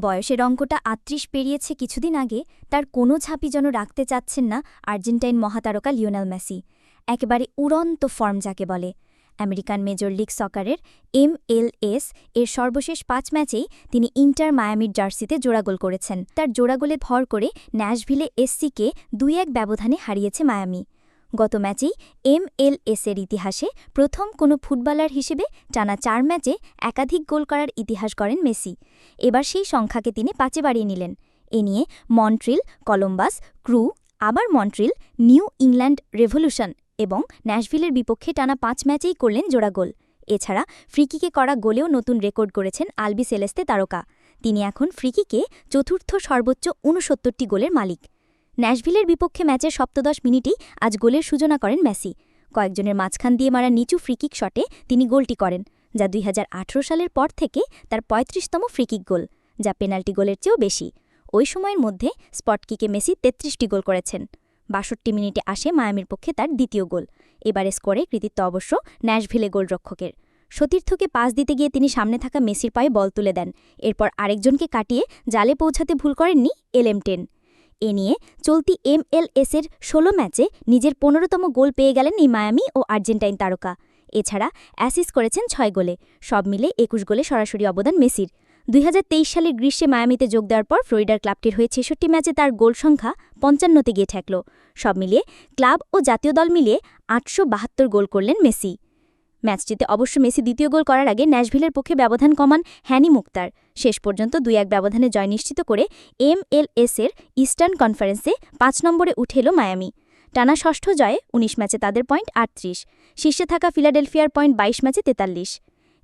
বয়সের অঙ্কটা ৩৮ পেরিয়েছে কিছুদিন আগে তার কোনো ছাপই যেন রাখতে চাচ্ছেন না আর্জেন্টাইন মহাতারকা লিওনেল মেসি। একেবারে উড়ন্ত ফর্ম যাকে বলে। আমেরিকান মেজর লিগ সকারের MLS এর সর্বশেষ ৫ ম্যাচেই তিনি ইন্টার মায়ামির জার্সিতে জোড়া গোল করেছেন। তার জোড়া গোলে ভর করে ন্যাশভিলে SCকে ২-১ ব্যবধানে হারিয়েছে মায়ামি। গত ম্যাচেই MLS-এর ইতিহাসে প্রথম কোনো ফুটবলার হিসেবে টানা ৪ ম্যাচে একাধিক গোল করার ইতিহাস গড়েন মেসি। এবার সেই সংখ্যাকে তিনি ৫-এ বাড়িয়ে নিলেন। এ নিয়ে মন্ট্রিল, কলম্বাস ক্রু, আবার মন্ট্রিল, নিউ ইংল্যান্ড রেভলিউশন এবং ন্যাশভিলের বিপক্ষে টানা ৫ ম্যাচেই করলেন জোড়া গোল। এছাড়া ফ্রিকিকে করা গোলেও নতুন রেকর্ড গড়েছেন আলবি সেলেস্তে তারকা। তিনি এখন ফ্রিকিকে চতুর্থ সর্বোচ্চ ৬৯টি গোলের মালিক। ন্যাশভিলের বিপক্ষে ম্যাচের সপ্তদশ মিনিটেই আজ গোলের সূচনা করেন মেসি। কয়েকজনের মাঝখান দিয়ে মারা নিচু ফ্রিকিক শটে তিনি গোলটি করেন, যা ২০১৮ সালের পর থেকে তার ৩৫তম ফ্রিকিক গোল, যা পেনাল্টি গোলের চেয়েও বেশি। ওই সময়ের মধ্যে স্পটকিকে মেসি ৩৩টি গোল করেছেন। ৬২ মিনিটে আসে মায়ামির পক্ষে তার দ্বিতীয় গোল। এবারে স্কোরে কৃতিত্ব অবশ্য ন্যাশভিলে গোলরক্ষকের। সতীর্থকে পাস দিতে গিয়ে তিনি সামনে থাকা মেসির পায়ে বল তুলে দেন। এরপর আরেকজনকে কাটিয়ে জালে পৌঁছাতে ভুল করেননি LM10। এ নিয়ে চলতি MLS-এর ১৬ ম্যাচে নিজের ১৫তম গোল পেয়ে গেলেন এই মায়ামি ও আর্জেন্টাইন তারকা। এছাড়া অ্যাসিস্ট করেছেন ৬ গোলে, সব মিলে ২১ গোলে সরাসরি অবদান মেসির। ২০২৩ সালের গ্রীষ্মে মায়ামিতে যোগ দেওয়ার পর ফ্লোরিডার ক্লাবটির হয়ে ৬৬ ম্যাচে তার গোল সংখ্যা ৫৫তে গিয়ে ঠেকল। সব মিলিয়ে ক্লাব ও জাতীয় দল মিলিয়ে ৮৭২ গোল করলেন মেসি। ম্যাচটিতে অবশ্য মেসি দ্বিতীয় গোল করার আগে ন্যাশভিলের পক্ষে ব্যবধান কমান হ্যানি মুক্তার। শেষ পর্যন্ত ২-১ ব্যবধানে জয় নিশ্চিত করে MLS-এর ইস্টার্ন কনফারেন্সে ৫ নম্বরে উঠে এল মায়ামি। টানা ষষ্ঠ জয়ে ১৯ ম্যাচে তাদের পয়েন্ট ৩৮, শীর্ষে থাকা ফিলাডেলফিয়ার পয়েন্ট ২২ ম্যাচে ৪৩।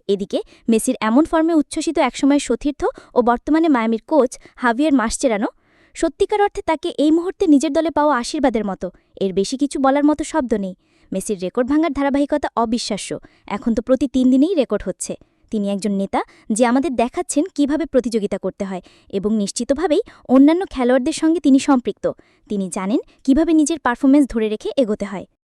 এদিকে মেসির এমন ফর্মে উচ্ছ্বসিত একসময় সতীর্থ ও বর্তমানে মায়ামির কোচ হাভিয়ের মাসচেরানো। সত্যিকার অর্থে তাকে এই মুহূর্তে নিজের দলে পাওয়া আশীর্বাদের মতো, এর বেশি কিছু বলার মতো শব্দ নেই। মেসির রেকর্ড ভাঙার ধারাবাহিকতা অবিশ্বাস্য। এখন তো প্রতি ৩ দিনেই রেকর্ড হচ্ছে। তিনি একজন নেতা যে আমাদের দেখাচ্ছেন কিভাবে প্রতিযোগিতা করতে হয়, এবং নিশ্চিতভাবেই অন্যান্য খেলোয়াড়দের সঙ্গে তিনি সম্পৃক্ত। তিনি জানেন কিভাবে নিজের পারফরমেন্স ধরে রেখে এগোতে হয়।